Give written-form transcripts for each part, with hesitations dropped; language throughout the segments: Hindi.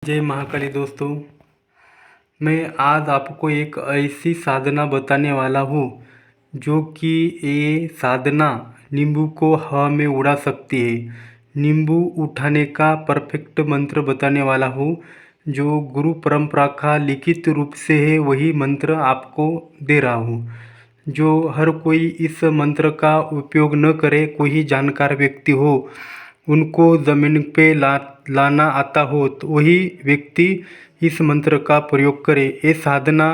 जय महाकाली दोस्तों। मैं आज आपको एक ऐसी साधना बताने वाला हूँ जो कि ये साधना नींबू को हवा में उड़ा सकती है। नींबू उठाने का परफेक्ट मंत्र बताने वाला हूँ जो गुरु परंपरा का लिखित रूप से है, वही मंत्र आपको दे रहा हूँ। जो हर कोई इस मंत्र का उपयोग न करे, कोई जानकार व्यक्ति हो, उनको ज़मीन पे लाना आता हो, तो वही व्यक्ति इस मंत्र का प्रयोग करे। ये साधना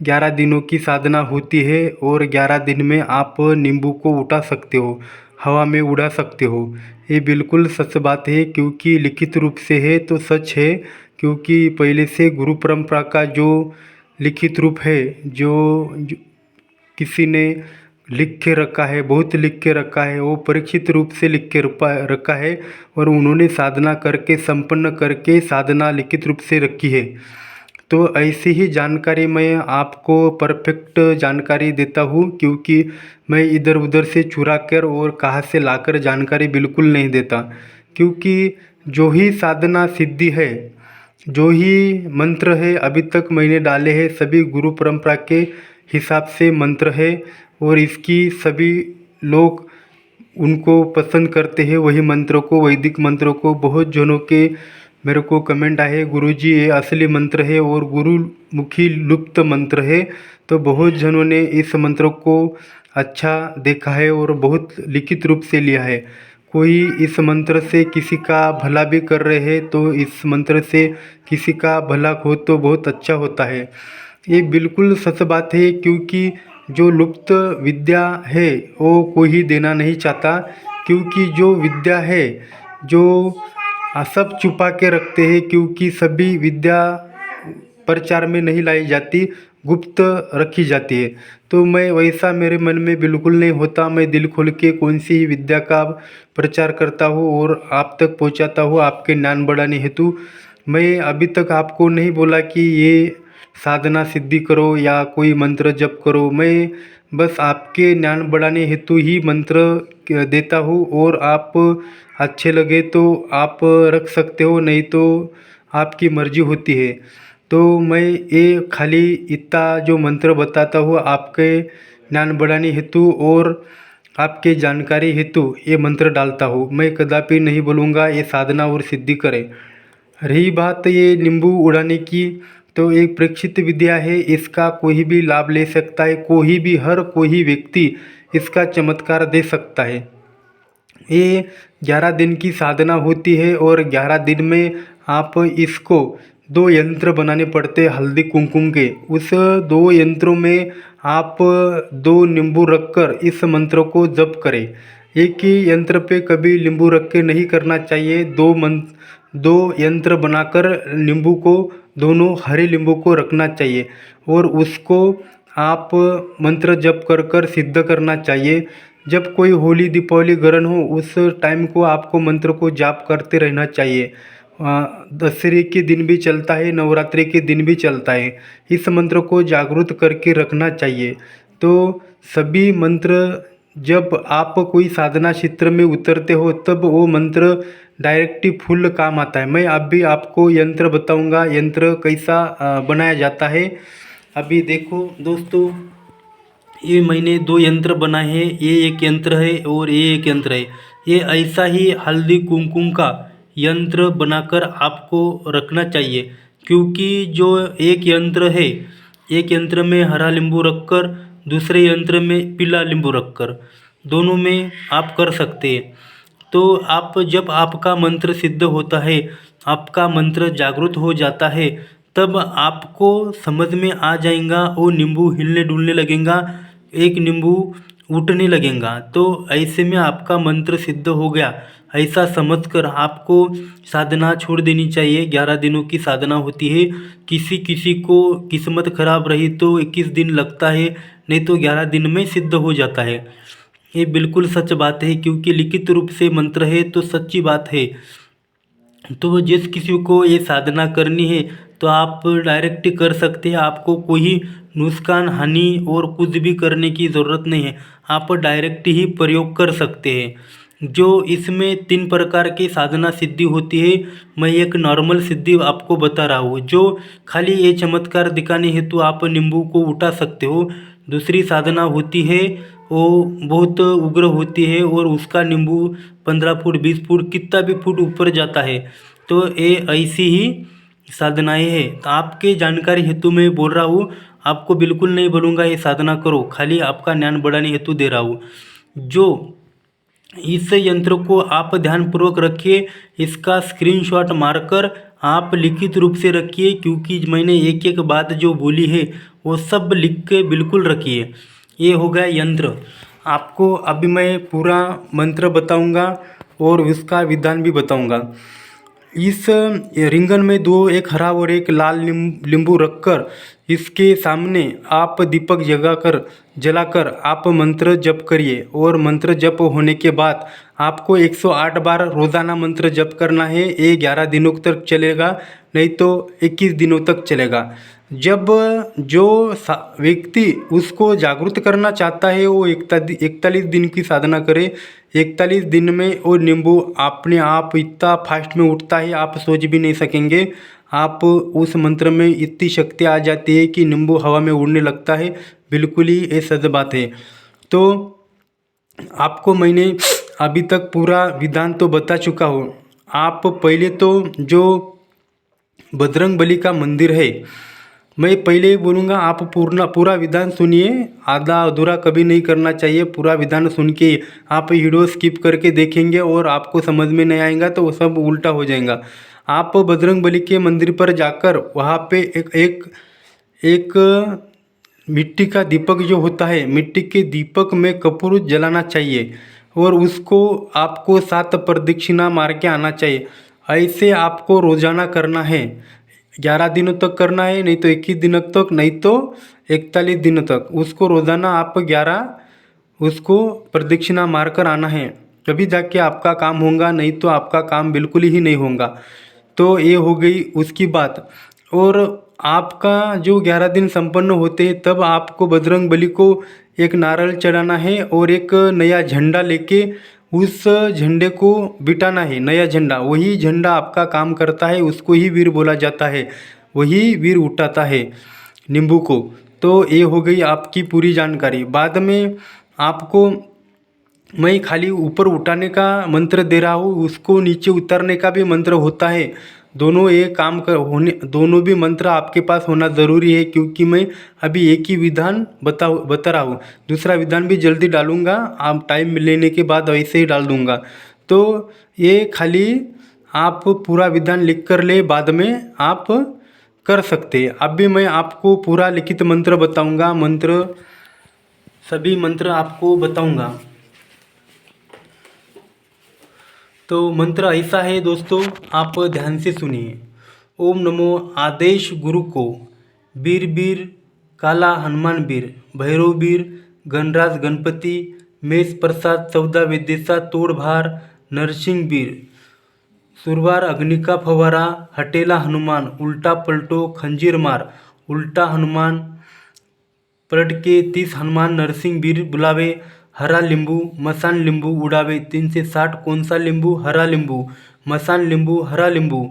11 दिनों की साधना होती है और 11 दिन में आप नींबू को उठा सकते हो, हवा में उड़ा सकते हो। ये बिल्कुल सच बात है, क्योंकि लिखित रूप से है तो सच है, क्योंकि पहले से गुरु परंपरा का जो लिखित रूप है, जो किसी ने लिख के रखा है, बहुत लिख के रखा है, वो परीक्षित रूप से लिख के रखा है और उन्होंने साधना करके संपन्न करके साधना लिखित रूप से रखी है। तो ऐसी ही जानकारी मैं आपको परफेक्ट जानकारी देता हूँ, क्योंकि मैं इधर उधर से चुरा कर और कहाँ से लाकर जानकारी बिल्कुल नहीं देता। क्योंकि जो ही साधना सिद्धि है, जो ही मंत्र है अभी तक मैंने डाले हैं, सभी गुरु परंपरा के हिसाब से मंत्र है और इसकी सभी लोग उनको पसंद करते हैं, वही मंत्रों को, वैदिक मंत्रों को। बहुत जनों के मेरे को कमेंट आए, गुरुजी ये असली मंत्र है और गुरुमुखी लुप्त मंत्र है। तो बहुत जनों ने इस मंत्र को अच्छा देखा है और बहुत लिखित रूप से लिया है। कोई इस मंत्र से किसी का भला भी कर रहे हैं, तो इस मंत्र से किसी का भला हो तो बहुत अच्छा होता है। ये बिल्कुल सच बात है, क्योंकि जो लुप्त विद्या है वो कोई देना नहीं चाहता। क्योंकि जो विद्या है, जो सब छुपा के रखते हैं, क्योंकि सभी विद्या प्रचार में नहीं लाई जाती, गुप्त रखी जाती है। तो मैं वैसा मेरे मन में बिल्कुल नहीं होता। मैं दिल खोल के कौन सी ही विद्या का प्रचार करता हूँ और आप तक पहुँचाता हूँ आपके ज्ञान बढ़ाने हेतु। मैं अभी तक आपको नहीं बोला कि ये साधना सिद्धि करो या कोई मंत्र जप करो। मैं बस आपके ज्ञान बढ़ाने हेतु ही मंत्र देता हूँ और आप अच्छे लगे तो आप रख सकते हो, नहीं तो आपकी मर्जी होती है। तो मैं ये खाली इतना जो मंत्र बताता हूँ आपके ज्ञान बढ़ाने हेतु और आपके जानकारी हेतु ये मंत्र डालता हूँ। मैं कदापि नहीं बोलूँगा ये साधना और सिद्धि करें। रही बात ये नींबू उड़ाने की, तो एक परीक्षित विद्या है, इसका कोई भी लाभ ले सकता है, कोई भी, हर कोई व्यक्ति इसका चमत्कार दे सकता है। ये 11 दिन की साधना होती है और 11 दिन में आप इसको 2 यंत्र बनाने पड़ते हैं हल्दी कुमकुम के। उस 2 यंत्रों में आप 2 नींबू रखकर इस मंत्र को जप करें। एक ही यंत्र पे कभी नींबू रख के नहीं करना चाहिए। 2 यंत्र बनाकर नींबू को, दोनों हरे नींबू को रखना चाहिए और उसको आप मंत्र जप कर कर सिद्ध करना चाहिए। जब कोई होली दीपावली ग्रहण हो, उस टाइम को आपको मंत्र को जाप करते रहना चाहिए। दशहरे के दिन भी चलता है, नवरात्रि के दिन भी चलता है। इस मंत्र को जागृत करके रखना चाहिए। तो सभी मंत्र, जब आप कोई साधना क्षेत्र में उतरते हो तब वो मंत्र डायरेक्टली फुल काम आता है। मैं अभी आपको यंत्र बताऊंगा, यंत्र कैसा बनाया जाता है। अभी देखो दोस्तों, ये मैंने 2 यंत्र बनाए हैं, ये एक यंत्र है और ये एक यंत्र है। ये ऐसा ही हल्दी कुमकुम का यंत्र बनाकर आपको रखना चाहिए, क्योंकि जो एक यंत्र है, एक यंत्र में हरा नींबू रखकर, दूसरे यंत्र में पीला नींबू रखकर, दोनों में आप कर सकते हैं। तो आप, जब आपका मंत्र सिद्ध होता है, आपका मंत्र जागृत हो जाता है, तब आपको समझ में आ जाएगा, वो नींबू हिलने डुलने लगेगा, एक नींबू उठने लगेगा। तो ऐसे में आपका मंत्र सिद्ध हो गया, ऐसा समझकर आपको साधना छोड़ देनी चाहिए। 11 दिनों की साधना होती है। किसी किसी को किस्मत खराब रही तो 21 दिन लगता है, नहीं तो 11 दिन में सिद्ध हो जाता है। ये बिल्कुल सच बात है, क्योंकि लिखित रूप से मंत्र है तो सच्ची बात है। तो जिस किसी को ये साधना करनी है तो आप डायरेक्ट कर सकते हैं। आपको कोई नुकसान, हानि और कुछ भी करने की ज़रूरत नहीं है। आप डायरेक्ट ही प्रयोग कर सकते हैं। जो इसमें 3 प्रकार की साधना सिद्धि होती है। मैं एक नॉर्मल सिद्धि आपको बता रहा हूँ, जो खाली ये चमत्कार दिखाने हेतु आप नींबू को उठा सकते हो। दूसरी साधना होती है वो बहुत उग्र होती है और उसका नींबू 15 फुट 20 फुट कितना भी फुट ऊपर जाता है। तो ये ऐसी ही साधनाएँ हैं। तो आपके जानकारी हेतु मैं बोल रहा हूँ, आपको बिल्कुल नहीं बोलूँगा ये साधना करो, खाली आपका ज्ञान बढ़ाने हेतु दे रहा हूँ। जो इस यंत्र को आप ध्यानपूर्वक रखिए, इसका स्क्रीनशॉट मारकर आप लिखित रूप से रखिए, क्योंकि मैंने एक एक बात जो बोली है वो सब लिख के बिल्कुल रखिए। ये हो गया यंत्र। आपको अभी मैं पूरा मंत्र बताऊंगा और उसका विधान भी बताऊंगा। इस रिंगन में दो, एक हरा और एक लाल नींबू रखकर इसके सामने आप दीपक जलाकर आप मंत्र जप करिए। और मंत्र जप होने के बाद आपको 108 बार रोज़ाना मंत्र जप करना है। ये 11 दिनों तक चलेगा, नहीं तो 21 दिनों तक चलेगा। जब जो व्यक्ति उसको जागरूक करना चाहता है वो 41 दिन की साधना करे। 41 दिन में वो नींबू अपने आप इतना फास्ट में उठता है, आप सोच भी नहीं सकेंगे। आप उस मंत्र में इतनी शक्ति आ जाती है कि नींबू हवा में उड़ने लगता है। बिल्कुल ही ये सच बात है। तो आपको मैंने अभी तक पूरा विधान तो बता चुका हूँ। आप पहले तो जो बजरंगबली का मंदिर है, मैं पहले ही बोलूँगा आप पूरा विधान सुनिए, आधा अधूरा कभी नहीं करना चाहिए। पूरा विधान सुन के आप वीडियो स्किप करके देखेंगे और आपको समझ में नहीं आएगा तो वो सब उल्टा हो जाएगा। आप बजरंगबली के मंदिर पर जाकर वहाँ पे एक मिट्टी का दीपक जो होता है, मिट्टी के दीपक में कपूर जलाना चाहिए और उसको आपको 7 प्रदक्षिणा मार के आना चाहिए। ऐसे आपको रोज़ाना करना है। 11 दिनों तक करना है, नहीं तो 21 दिनों तक, नहीं तो 41 दिनों तक। उसको रोज़ाना आप 11 उसको प्रदक्षिणा मार कर आना है, तभी जाके आपका काम होगा, नहीं तो आपका काम बिल्कुल ही नहीं होगा। तो ये हो गई उसकी बात। और आपका जो 11 दिन संपन्न होते हैं तब आपको बजरंगबली को एक नारियल चढ़ाना है और एक नया झंडा लेके उस झंडे को बिठाना है। नया झंडा, वही झंडा आपका काम करता है, उसको ही वीर बोला जाता है, वही वीर उठाता है नींबू को। तो ये हो गई आपकी पूरी जानकारी। बाद में आपको मैं खाली ऊपर उठाने का मंत्र दे रहा हूँ, उसको नीचे उतारने का भी मंत्र होता है। दोनों ये काम कर होने दोनों भी मंत्र आपके पास होना ज़रूरी है, क्योंकि मैं अभी एक ही विधान बता रहा हूँ। दूसरा विधान भी जल्दी डालूँगा, आप टाइम लेने के बाद वैसे ही डाल दूँगा। तो ये खाली आप पूरा विधान लिख कर ले, बाद में आप कर सकते हैं। अभी मैं आपको पूरा लिखित मंत्र बताऊँगा, सभी मंत्र आपको बताऊँगा। तो मंत्र ऐसा है दोस्तों, आप ध्यान से सुनिए। ओम नमो आदेश गुरु को, वीर वीर काला हनुमान वीर, भैरव वीर गणराज गणपति, मेष प्रसाद 14 विदेशा तोड़ भार, नरसिंह वीर सुरवार अग्नि का फवारा, हटेला हनुमान उल्टा पलटो खंजीर मार, उल्टा हनुमान पलट के 30 हनुमान नरसिंह वीर बुलावे, हरा लींबू मसान लींबू उड़ावे 3 से 60 कौन सा लींबू, हरा लींबू मसान लींबू, हरा लींबू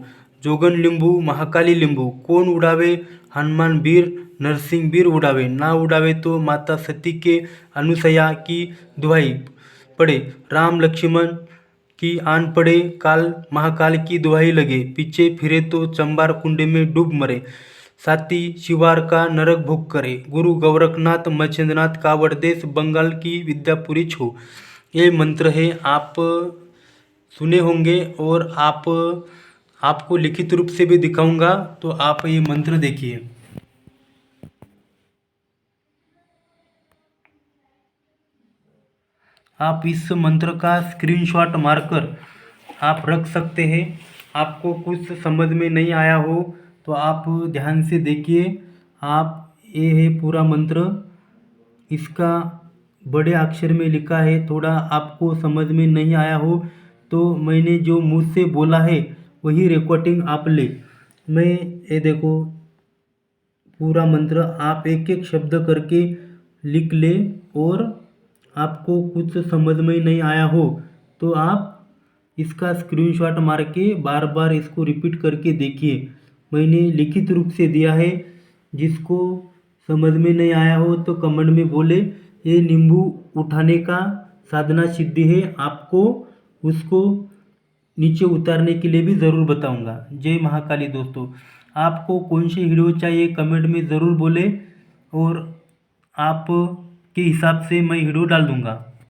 जोगन लींबू, महाकाली लींबू कौन उड़ावे, हनुमान वीर नरसिंह वीर उड़ावे, ना उड़ावे तो माता सती के अनुसया की दुहाई पड़े, राम लक्ष्मण की आन पड़े, काल महाकाल की दुहाई लगे, पीछे फिरे तो चंबार कुंड में डूब मरे, साथी शिवार का नरक भोग करे, गुरु गोरखनाथ मच्छिंद्रनाथ कावड़ देश बंगाल की विद्यापुरी छो। ये मंत्र है, आप सुने होंगे और आपको लिखित रूप से भी दिखाऊंगा, तो आप ये मंत्र देखिए। आप इस मंत्र का स्क्रीनशॉट मारकर आप रख सकते हैं। आपको कुछ समझ में नहीं आया हो तो आप ध्यान से देखिए। आप ये है पूरा मंत्र, इसका बड़े अक्षर में लिखा है, थोड़ा आपको समझ में नहीं आया हो तो मैंने जो मुँह से बोला है वही रिकॉर्डिंग आप ले। मैं ये देखो पूरा मंत्र आप एक एक शब्द करके लिख ले, और आपको कुछ समझ में नहीं आया हो तो आप इसका स्क्रीनशॉट मार के बार बार इसको रिपीट करके देखिए। मैंने लिखित रूप से दिया है, जिसको समझ में नहीं आया हो तो कमेंट में बोले। ये नींबू उठाने का साधना सिद्धि है, आपको उसको नीचे उतारने के लिए भी ज़रूर बताऊंगा। जय महाकाली दोस्तों। आपको कौन सी वीडियो चाहिए कमेंट में ज़रूर बोले, और आप के हिसाब से मैं वीडियो डाल दूंगा।